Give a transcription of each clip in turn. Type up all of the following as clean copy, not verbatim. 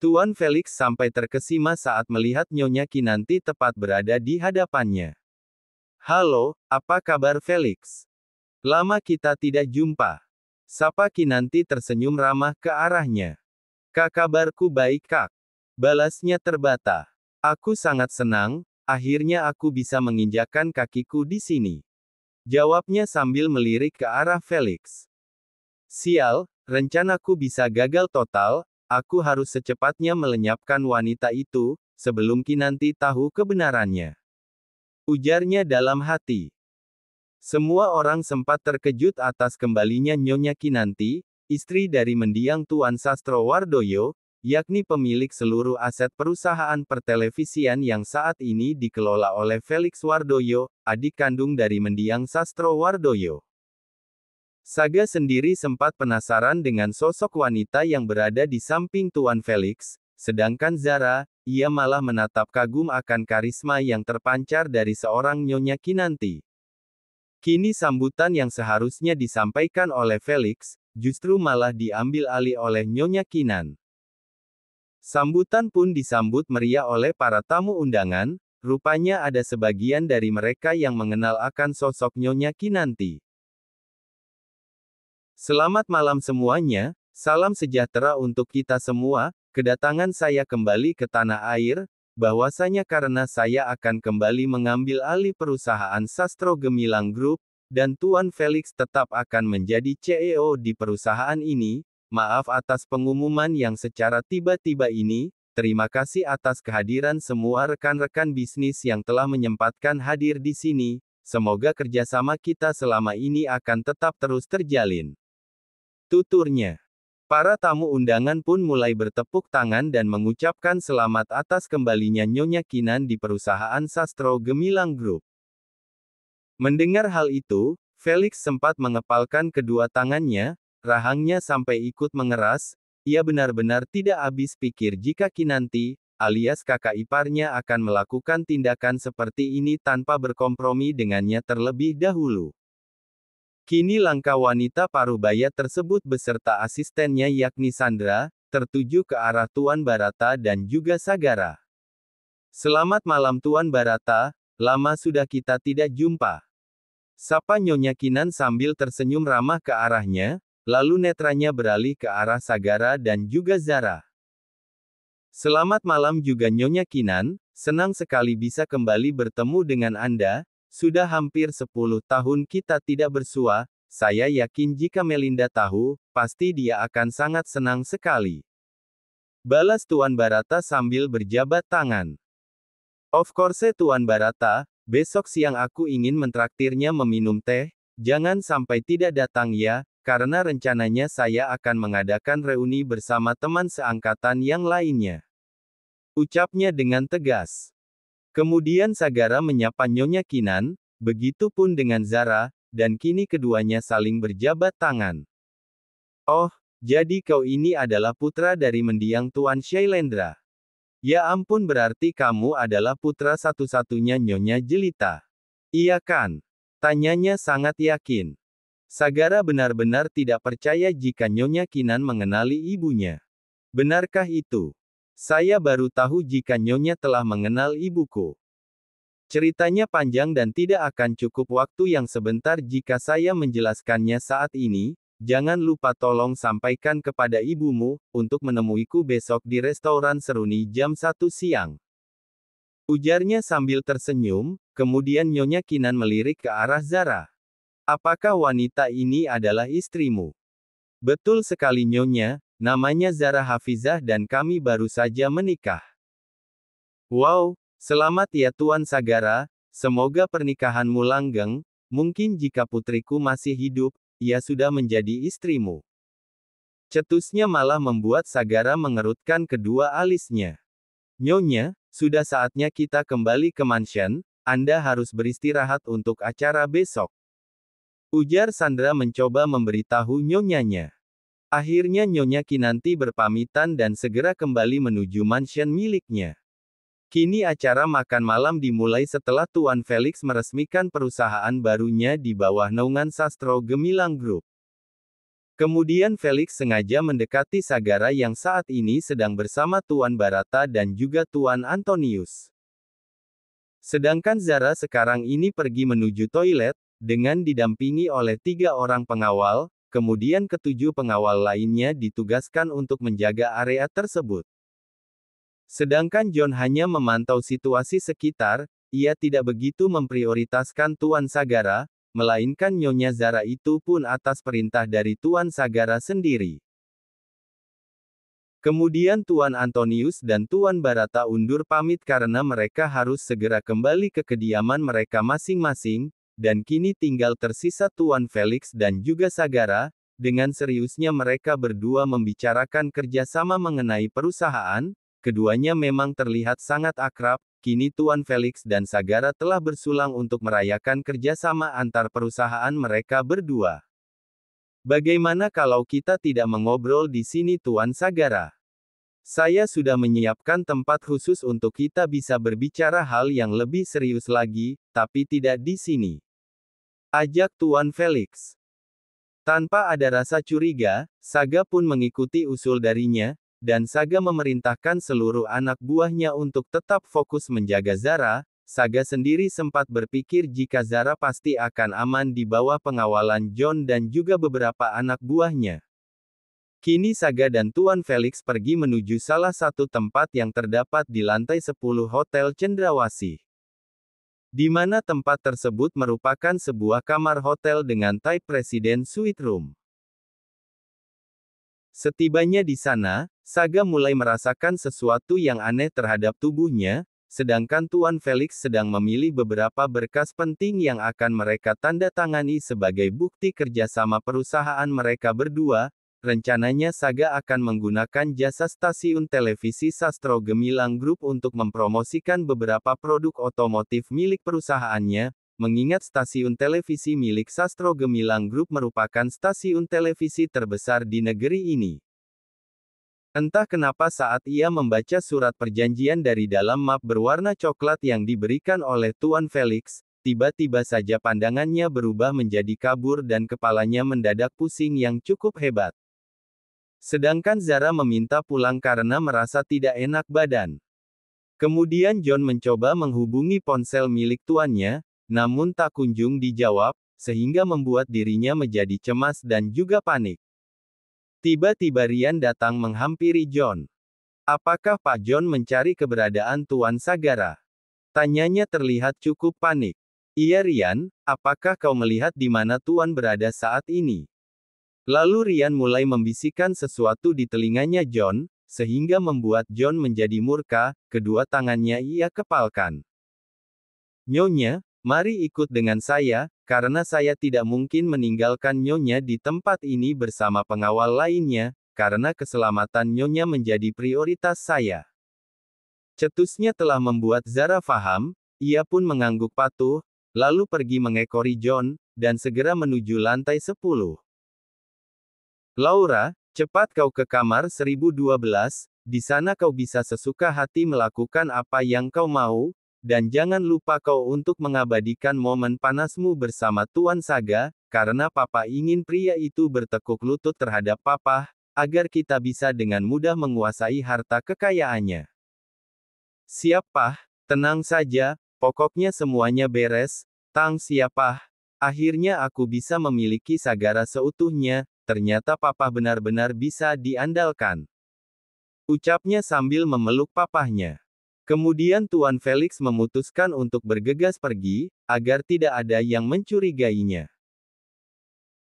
Tuan Felix sampai terkesima saat melihat Nyonya Kinanti tepat berada di hadapannya. "Halo, apa kabar Felix? Lama kita tidak jumpa." Sapa Kinanti tersenyum ramah ke arahnya. Kabarku baik Kak." Balasnya terbata. "Aku sangat senang, akhirnya aku bisa menginjakkan kakiku di sini." Jawabnya sambil melirik ke arah Felix. "Sial, rencanaku bisa gagal total, aku harus secepatnya melenyapkan wanita itu, sebelum Kinanti tahu kebenarannya." Ujarnya dalam hati. Semua orang sempat terkejut atas kembalinya Nyonya Kinanti, istri dari mendiang Tuan Sastro Wardoyo, yakni pemilik seluruh aset perusahaan pertelevisian yang saat ini dikelola oleh Felix Wardoyo, adik kandung dari mendiang Sastro Wardoyo. Saga sendiri sempat penasaran dengan sosok wanita yang berada di samping Tuan Felix, sedangkan Zara, ia malah menatap kagum akan karisma yang terpancar dari seorang Nyonya Kinanti. Kini sambutan yang seharusnya disampaikan oleh Felix, justru malah diambil alih oleh Nyonya Kinan. Sambutan pun disambut meriah oleh para tamu undangan, rupanya ada sebagian dari mereka yang mengenal akan sosok Nyonya Kinanti. "Selamat malam semuanya, salam sejahtera untuk kita semua, kedatangan saya kembali ke tanah air, bahwasanya karena saya akan kembali mengambil alih perusahaan Sastro Gemilang Group, dan Tuan Felix tetap akan menjadi CEO di perusahaan ini. Maaf atas pengumuman yang secara tiba-tiba ini, terima kasih atas kehadiran semua rekan-rekan bisnis yang telah menyempatkan hadir di sini, semoga kerjasama kita selama ini akan tetap terus terjalin." Tuturnya. Para tamu undangan pun mulai bertepuk tangan dan mengucapkan selamat atas kembalinya Nyonya Kinan di perusahaan Sastro Gemilang Group. Mendengar hal itu, Felix sempat mengepalkan kedua tangannya, rahangnya sampai ikut mengeras. Ia benar-benar tidak habis pikir jika Kinanti, alias kakak iparnya akan melakukan tindakan seperti ini tanpa berkompromi dengannya terlebih dahulu. Kini langkah wanita parubaya tersebut beserta asistennya yakni Sandra, tertuju ke arah Tuan Barata dan juga Sagara. "Selamat malam Tuan Barata, lama sudah kita tidak jumpa." Sapa Nyonya Kinan sambil tersenyum ramah ke arahnya, lalu netranya beralih ke arah Sagara dan juga Zara. "Selamat malam juga Nyonya Kinan, senang sekali bisa kembali bertemu dengan Anda. Sudah hampir 10 tahun kita tidak bersua, saya yakin jika Melinda tahu, pasti dia akan sangat senang sekali." Balas Tuan Barata sambil berjabat tangan. "Of course Tuan Barata, besok siang aku ingin mentraktirnya meminum teh, jangan sampai tidak datang ya, karena rencananya saya akan mengadakan reuni bersama teman seangkatan yang lainnya." Ucapnya dengan tegas. Kemudian Sagara menyapa Nyonya Kinan, begitu pun dengan Zara, dan kini keduanya saling berjabat tangan. "Oh, jadi kau ini adalah putra dari mendiang Tuan Shailendra. Ya ampun, berarti kamu adalah putra satu-satunya Nyonya Jelita. Iya kan?" tanyanya sangat yakin. Sagara benar-benar tidak percaya jika Nyonya Kinan mengenali ibunya. "Benarkah itu? Saya baru tahu jika Nyonya telah mengenal ibuku. Ceritanya panjang dan tidak akan cukup waktu yang sebentar jika saya menjelaskannya saat ini. Jangan lupa tolong sampaikan kepada ibumu, untuk menemuiku besok di restoran Seruni jam 1 siang." Ujarnya sambil tersenyum, kemudian Nyonya Kinan melirik ke arah Zara. "Apakah wanita ini adalah istrimu?" "Betul sekali Nyonya, namanya Zara Hafizah dan kami baru saja menikah." "Wow, selamat ya Tuan Sagara, semoga pernikahanmu langgeng, mungkin jika putriku masih hidup, ia sudah menjadi istrimu." Cetusnya malah membuat Sagara mengerutkan kedua alisnya. "Nyonya, sudah saatnya kita kembali ke mansion, Anda harus beristirahat untuk acara besok." Ujar Sandra mencoba memberitahu Nyonyanya. Akhirnya Nyonya Kinanti berpamitan dan segera kembali menuju mansion miliknya. Kini acara makan malam dimulai setelah Tuan Felix meresmikan perusahaan barunya di bawah naungan Sastro Gemilang Group. Kemudian Felix sengaja mendekati Sagara yang saat ini sedang bersama Tuan Barata dan juga Tuan Antonius. Sedangkan Zara sekarang ini pergi menuju toilet, dengan didampingi oleh 3 orang pengawal, kemudian ke-7 pengawal lainnya ditugaskan untuk menjaga area tersebut. Sedangkan John hanya memantau situasi sekitar, ia tidak begitu memprioritaskan Tuan Sagara, melainkan Nyonya Zara itu pun atas perintah dari Tuan Sagara sendiri. Kemudian Tuan Antonius dan Tuan Barata undur pamit karena mereka harus segera kembali ke kediaman mereka masing-masing, dan kini tinggal tersisa Tuan Felix dan juga Sagara. Dengan seriusnya mereka berdua membicarakan kerjasama mengenai perusahaan. Keduanya memang terlihat sangat akrab. Kini Tuan Felix dan Sagara telah bersulang untuk merayakan kerjasama antar perusahaan mereka berdua. Bagaimana kalau kita tidak mengobrol di sini Tuan Sagara? Saya sudah menyiapkan tempat khusus untuk kita bisa berbicara hal yang lebih serius lagi, tapi tidak di sini. Ajak Tuan Felix. Tanpa ada rasa curiga, Saga pun mengikuti usul darinya, dan Saga memerintahkan seluruh anak buahnya untuk tetap fokus menjaga Zara. Saga sendiri sempat berpikir jika Zara pasti akan aman di bawah pengawalan John dan juga beberapa anak buahnya. Kini Saga dan Tuan Felix pergi menuju salah satu tempat yang terdapat di lantai 10 Hotel Cendrawasih. Di mana tempat tersebut merupakan sebuah kamar hotel dengan type Presiden Suite Room. Setibanya di sana, Saga mulai merasakan sesuatu yang aneh terhadap tubuhnya, sedangkan Tuan Felix sedang memilih beberapa berkas penting yang akan mereka tanda tangani sebagai bukti kerjasama perusahaan mereka berdua. Rencananya Saga akan menggunakan jasa stasiun televisi Sastro Gemilang Group untuk mempromosikan beberapa produk otomotif milik perusahaannya. Mengingat stasiun televisi milik Sastro Gemilang Group merupakan stasiun televisi terbesar di negeri ini. Entah kenapa saat ia membaca surat perjanjian dari dalam map berwarna coklat yang diberikan oleh Tuan Felix, tiba-tiba saja pandangannya berubah menjadi kabur dan kepalanya mendadak pusing yang cukup hebat. Sedangkan Zara meminta pulang karena merasa tidak enak badan. Kemudian John mencoba menghubungi ponsel milik tuannya, namun tak kunjung dijawab, sehingga membuat dirinya menjadi cemas dan juga panik. Tiba-tiba Rian datang menghampiri John. Apakah Pak John mencari keberadaan Tuan Sagara? Tanyanya terlihat cukup panik. Iya Rian, apakah kau melihat di mana Tuan berada saat ini? Lalu Rian mulai membisikkan sesuatu di telinganya John, sehingga membuat John menjadi murka, kedua tangannya ia kepalkan. Nyonya, mari ikut dengan saya, karena saya tidak mungkin meninggalkan Nyonya di tempat ini bersama pengawal lainnya, karena keselamatan Nyonya menjadi prioritas saya. Cetusnya telah membuat Zara paham, ia pun mengangguk patuh, lalu pergi mengekori John, dan segera menuju lantai 10. Laura, cepat kau ke kamar 1012, di sana kau bisa sesuka hati melakukan apa yang kau mau, dan jangan lupa kau untuk mengabadikan momen panasmu bersama Tuan Saga, karena Papa ingin pria itu bertekuk lutut terhadap Papa, agar kita bisa dengan mudah menguasai harta kekayaannya. Siap Pah, tenang saja, pokoknya semuanya beres, Tang siap Pah. Akhirnya aku bisa memiliki Sagara seutuhnya, ternyata Papa benar-benar bisa diandalkan. Ucapnya sambil memeluk papahnya. Kemudian Tuan Felix memutuskan untuk bergegas pergi, agar tidak ada yang mencurigainya.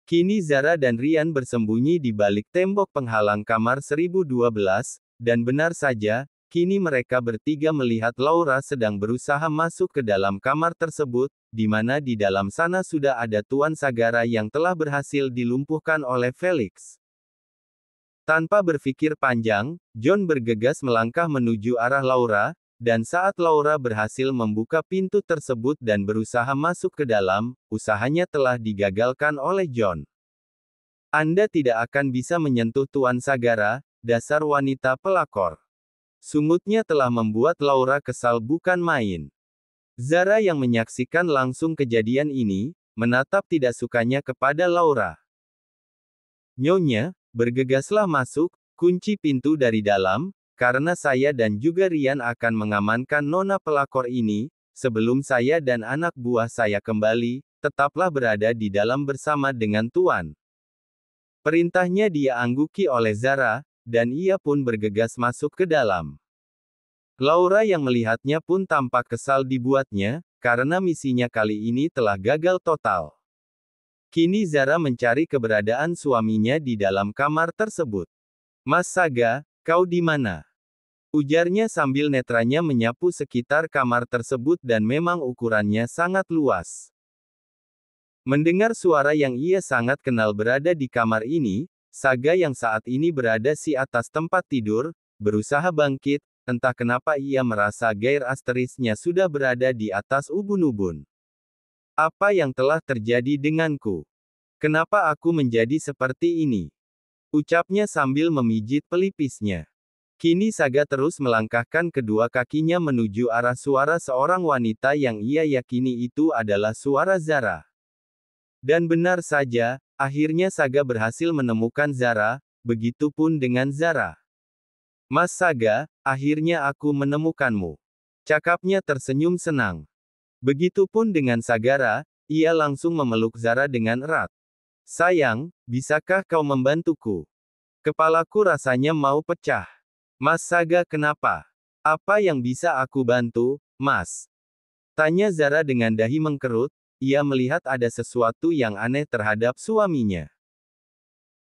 Kini Zara dan Rian bersembunyi di balik tembok penghalang kamar 1012, dan benar saja, kini mereka bertiga melihat Laura sedang berusaha masuk ke dalam kamar tersebut, di mana di dalam sana sudah ada Tuan Sagara yang telah berhasil dilumpuhkan oleh Felix. Tanpa berpikir panjang, John bergegas melangkah menuju arah Laura, dan saat Laura berhasil membuka pintu tersebut dan berusaha masuk ke dalam, usahanya telah digagalkan oleh John. Anda tidak akan bisa menyentuh Tuan Sagara, dasar wanita pelakor. Sungutnya telah membuat Laura kesal bukan main. Zara yang menyaksikan langsung kejadian ini, menatap tidak sukanya kepada Laura. Nyonya, bergegaslah masuk, kunci pintu dari dalam, karena saya dan juga Rian akan mengamankan nona pelakor ini, sebelum saya dan anak buah saya kembali, tetaplah berada di dalam bersama dengan Tuan. Perintahnya dia angguki oleh Zara, dan ia pun bergegas masuk ke dalam. Laura yang melihatnya pun tampak kesal dibuatnya, karena misinya kali ini telah gagal total. Kini Zara mencari keberadaan suaminya di dalam kamar tersebut. Mas Saga, kau di mana? Ujarnya sambil netranya menyapu sekitar kamar tersebut dan memang ukurannya sangat luas. Mendengar suara yang ia sangat kenal berada di kamar ini, Saga yang saat ini berada di atas tempat tidur, berusaha bangkit, entah kenapa ia merasa gair asterisnya sudah berada di atas ubun-ubun. Apa yang telah terjadi denganku? Kenapa aku menjadi seperti ini? Ucapnya sambil memijit pelipisnya. Kini Saga terus melangkahkan kedua kakinya menuju arah suara seorang wanita yang ia yakini itu adalah suara Zara. Dan benar saja, akhirnya Saga berhasil menemukan Zara, begitupun dengan Zara. Mas Saga, akhirnya aku menemukanmu. Cakapnya tersenyum senang. Begitupun dengan Sagara, ia langsung memeluk Zara dengan erat. Sayang, bisakah kau membantuku? Kepalaku rasanya mau pecah. Mas Saga kenapa? Apa yang bisa aku bantu, Mas? Tanya Zara dengan dahi mengkerut, ia melihat ada sesuatu yang aneh terhadap suaminya.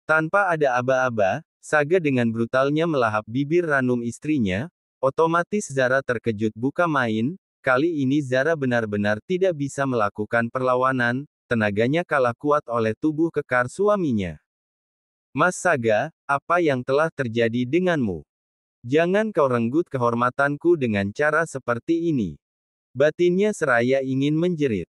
Tanpa ada aba-aba, Saga dengan brutalnya melahap bibir ranum istrinya, otomatis Zara terkejut buka main. Kali ini Zara benar-benar tidak bisa melakukan perlawanan, tenaganya kalah kuat oleh tubuh kekar suaminya. Mas Saga, apa yang telah terjadi denganmu? Jangan kau renggut kehormatanku dengan cara seperti ini. Batinnya seraya ingin menjerit.